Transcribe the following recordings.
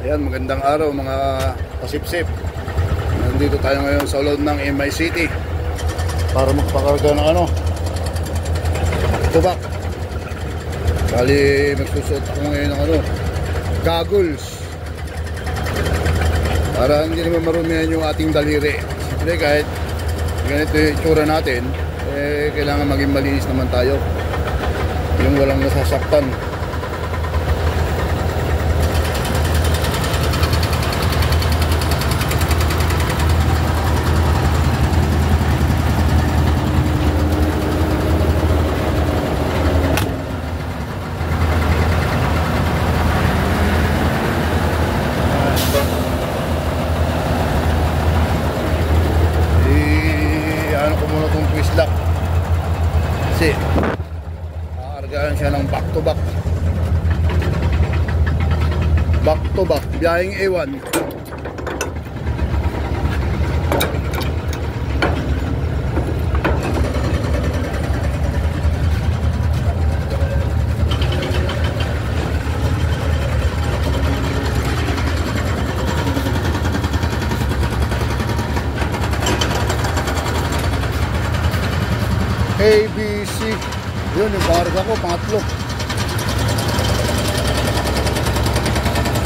Ayan, magandang araw mga kasipsip. Nandito tayo ngayon sa loob ng MI City para magpakarga ng tubak. Bali, magsusuot ako ngayon ng goggles para hindi naman marumihan yung ating daliri. Siyempre kahit ganito yung itsura natin, kailangan maging malinis naman tayo, yung walang nasasaktan. Kasi kakargaan siya ng back to back biyaheng A1. ABC. Yun, yung pangarga ko, pangatlo.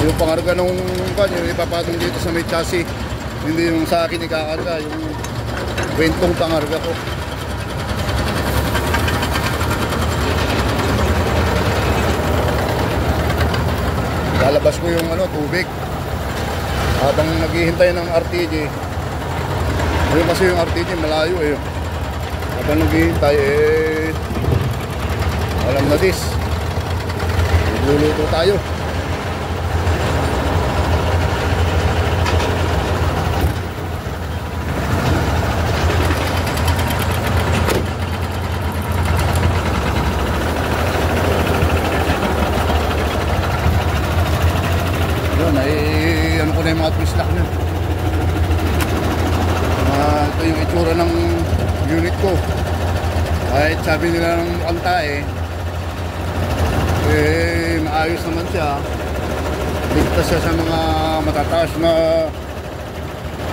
Yung pangarga nung yung ipapatong dito sa may chassis. Hindi yung sa akin ikakarga, yung kwentong pangarga ko. Lalabas ko yung tubig habang naghihintay ng RTG. Ayun kasi yung RTG malayo eh. Habang naghihintay alam na this, nagluluto tayo. Yun, ko na yung mga twist lock nyo. Ito yung itsura ng unit ko. Kahit sabi nila ng kanta maayos naman siya. Ligtas siya sa mga matataas na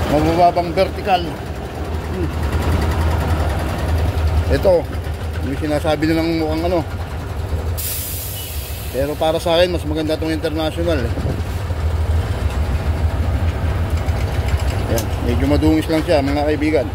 mabababang vertical. Ito yung sinasabi nilang mukhang pero para sa akin mas maganda itong international Ayan, medyo madungis lang siya mga kaibigan.